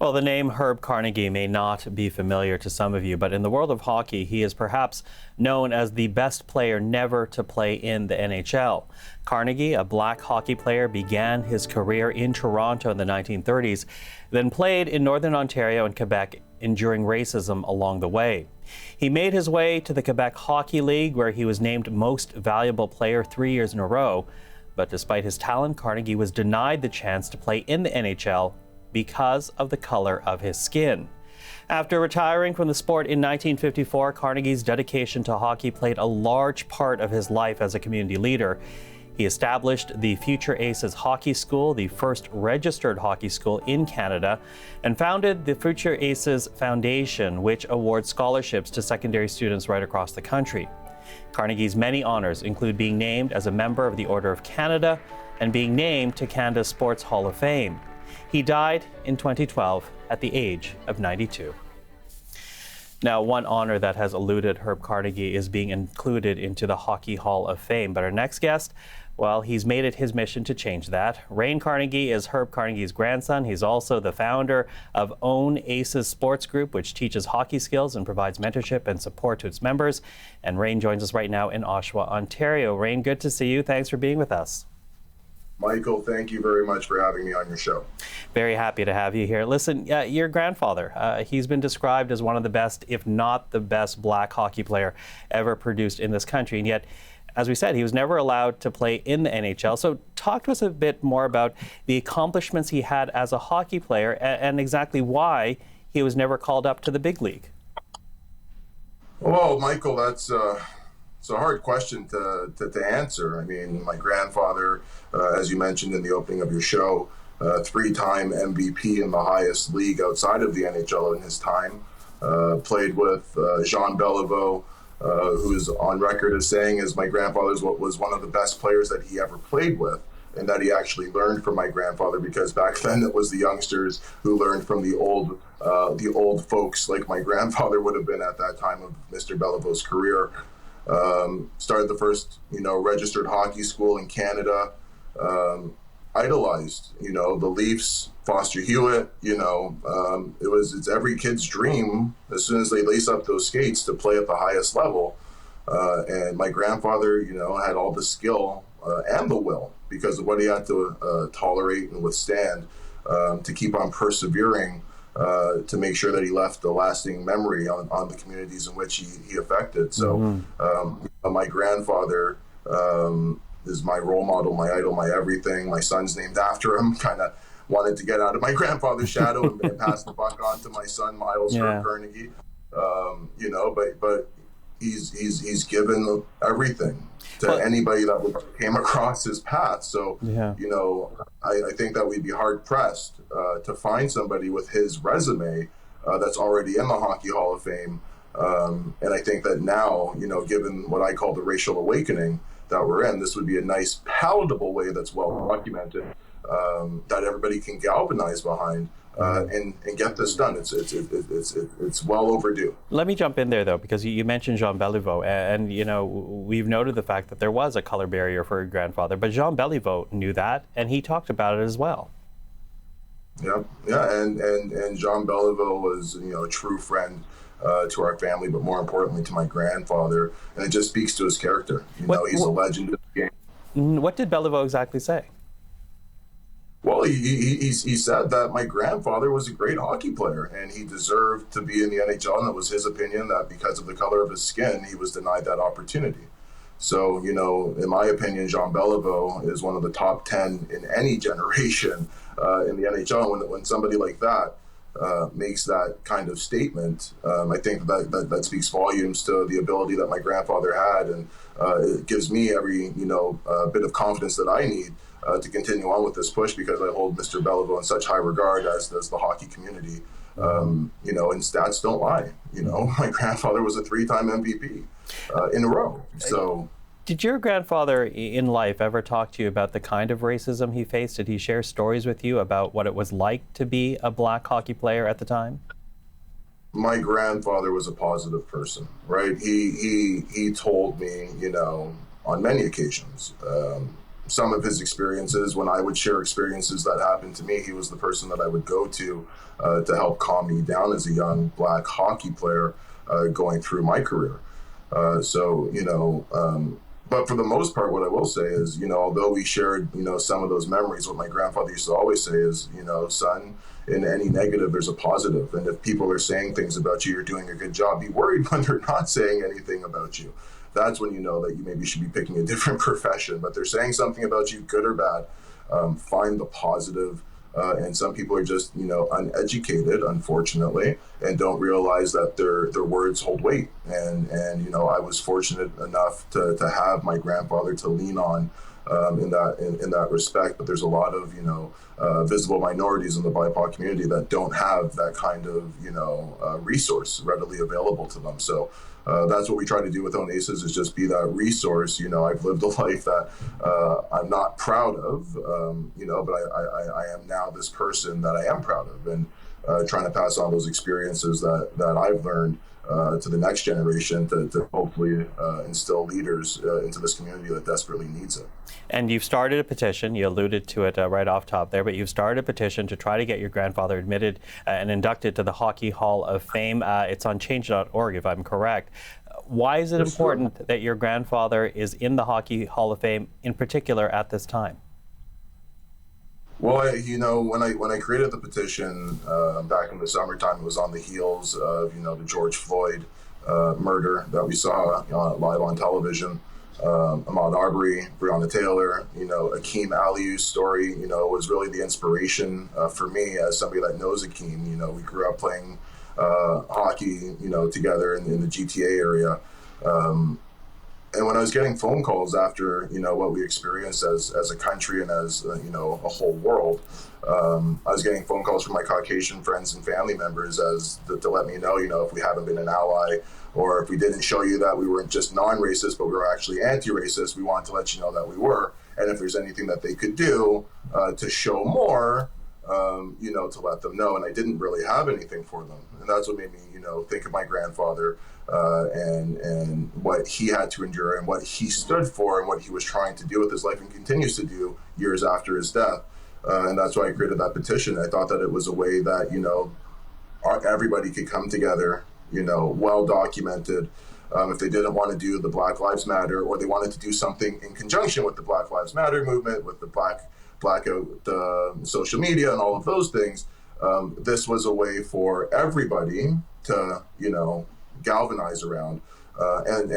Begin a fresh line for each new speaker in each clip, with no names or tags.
Well, the name Herb Carnegie may not be familiar to some of you, but in the world of hockey, he is perhaps known as the best player never to play in the NHL. Carnegie, a black hockey player, began his career in Toronto in the 1930s, then played in Northern Ontario and Quebec, enduring racism along the way. He made his way to the Quebec Hockey League, where he was named Most Valuable Player 3 years in a row. But despite his talent, Carnegie was denied the chance to play in the NHL because of the color of his skin. After retiring from the sport in 1954, Carnegie's dedication to hockey played a large part of his life as a community leader. He established the Future Aces Hockey School, the first registered hockey school in Canada, and founded the Future Aces Foundation, which awards scholarships to secondary students right across the country. Carnegie's many honors include being named as a member of the Order of Canada and being named to Canada's Sports Hall of Fame. He died in 2012 at the age of 92. Now, one honor that has eluded Herb Carnegie is being included into the Hockey Hall of Fame. But our next guest, well, he's made it his mission to change that. Rane Carnegie is Herb Carnegie's grandson. He's also the founder of Own Aces Sports Group, which teaches hockey skills and provides mentorship and support to its members. And Rane joins us right now in Oshawa, Ontario. Rane, good to see you. Thanks for being with us.
Michael, thank you very much for having me on your show.
Very happy to have you here. Listen, your grandfather, he's been described as one of the best, if not the best, black hockey player ever produced in this country. And yet, as we said, he was never allowed to play in the NHL. So talk to us a bit more about the accomplishments he had as a hockey player and exactly why he was never called up to the big league.
Well, Michael, that's it's a hard question to answer. I mean, my grandfather, as you mentioned in the opening of your show, three-time MVP in the highest league outside of the NHL in his time, played with Jean Beliveau, who's on record as saying as my grandfather was one of the best players that he ever played with, and that he actually learned from my grandfather, because back then it was the youngsters who learned from the old folks like my grandfather would have been at that time of Mr. Beliveau's career. Started the first, registered hockey school in Canada, idolized, the Leafs, Foster Hewitt, it's every kid's dream as soon as they lace up those skates to play at the highest level. And my grandfather, had all the skill and the will because of what he had to tolerate and withstand to keep on persevering to make sure that he left a lasting memory on the communities in which he affected. So my grandfather is my role model, my idol, my everything. My son's named after him. Kind of wanted to get out of my grandfather's shadow and pass the buck on to my son, Miles Herb Carnegie. But he's given everything to anybody that came across his path. So, I think that we'd be hard pressed to find somebody with his resume that's already in the Hockey Hall of Fame. And I think that now, given what I call the racial awakening that we're in, this would be a nice, palatable way that's well documented that everybody can galvanize behind. And get this done. It's well overdue.
Let me jump in there, though, because you mentioned Jean Beliveau, and we've noted the fact that there was a color barrier for your grandfather, but Jean Beliveau knew that, and he talked about it as well.
Yeah, and Jean Beliveau was a true friend to our family, but more importantly to my grandfather, and it just speaks to his character. He's a legend of the game.
What did Beliveau exactly say?
Well, he said that my grandfather was a great hockey player and he deserved to be in the NHL, and it was his opinion that because of the color of his skin, he was denied that opportunity. So, in my opinion, Jean Beliveau is one of the top 10 in any generation in the NHL. When somebody like that makes that kind of statement, I think that speaks volumes to the ability that my grandfather had, and it gives me every bit of confidence that I need to continue on with this push, because I hold Mr. Beliveau in such high regard, as does the hockey community. And stats don't lie. My grandfather was a 3-time MVP in a row. So,
did your grandfather in life ever talk to you about the kind of racism he faced? Did he share stories with you about what it was like to be a black hockey player at the time?
My grandfather was a positive person, right? He told me, on many occasions, some of his experiences. When I would share experiences that happened to me, he was the person that I would go to help calm me down as a young black hockey player going through my career. But for the most part, what I will say is, although we shared, some of those memories, what my grandfather used to always say is, son, in any negative, there's a positive. And if people are saying things about you, you're doing a good job. Be worried when they're not saying anything about you. That's when you know that you maybe should be picking a different profession. But they're saying something about you, good or bad. Find the positive. And some people are just, uneducated, unfortunately, and don't realize that their words hold weight. And I was fortunate enough to have my grandfather to lean on in that respect. But there's a lot of, visible minorities in the BIPOC community that don't have that kind of, resource readily available to them. So that's what we try to do with Onasis, is just be that resource. I've lived a life that I'm not proud of, but I am now this person that I am proud of, and trying to pass on those experiences that I've learned to the next generation to hopefully instill leaders into this community that desperately needs it.
And you've started a petition, you alluded to it right off top there, but you've started a petition to try to get your grandfather admitted and inducted to the Hockey Hall of Fame. It's on change.org, if I'm correct. Why is it important that your grandfather is in the Hockey Hall of Fame in particular at this time?
Well, when I created the petition back in the summertime, it was on the heels of, the George Floyd murder that we saw live on television. Ahmaud Arbery, Breonna Taylor, Akeem Aliu's story, was really the inspiration for me as somebody that knows Akeem. We grew up playing hockey, together in the GTA area. And when I was getting phone calls after, what we experienced as a country and as, a whole world, I was getting phone calls from my Caucasian friends and family members to let me know, if we haven't been an ally, or if we didn't show you that we weren't just non-racist, but we were actually anti-racist, we wanted to let you know that we were. And if there's anything that they could do to show more, to let them know. And I didn't really have anything for them. And that's what made me, think of my grandfather and what he had to endure and what he stood for and what he was trying to do with his life and continues to do years after his death. And that's why I created that petition. I thought that it was a way that, everybody could come together, well documented. If they didn't want to do the Black Lives Matter, or they wanted to do something in conjunction with the Black Lives Matter movement, with the blackout social media and all of those things, this was a way for everybody to, galvanize around. And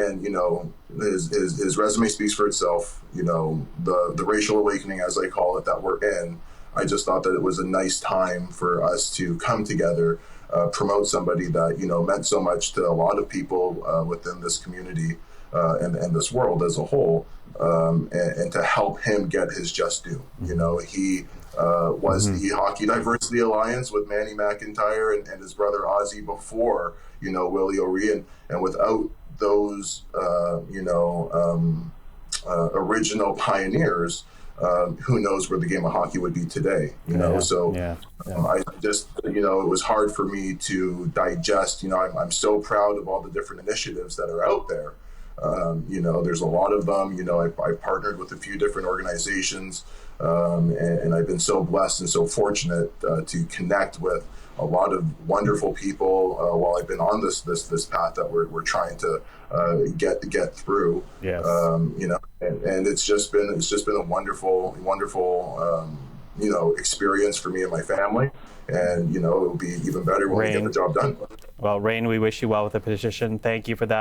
his resume speaks for itself. The racial awakening, as I call it, that we're in. I just thought that it was a nice time for us to come together, promote somebody that, meant so much to a lot of people within this community and this world as a whole, and to help him get his just due. He was the Hockey Diversity Alliance with Manny McIntyre and his brother Ozzy before, Willie O'Ree, and without those, original pioneers, who knows where the game of hockey would be today, I just, it was hard for me to digest. I'm so proud of all the different initiatives that are out there. There's a lot of them. I partnered with a few different organizations, and I've been so blessed and so fortunate to connect with a lot of wonderful people while I've been on this path that we're trying to get through.
Yes.
And it's just been a wonderful experience for me and my family. And it will be even better when we get the job done.
Well, Rane, we wish you well with the petition. Thank you for that.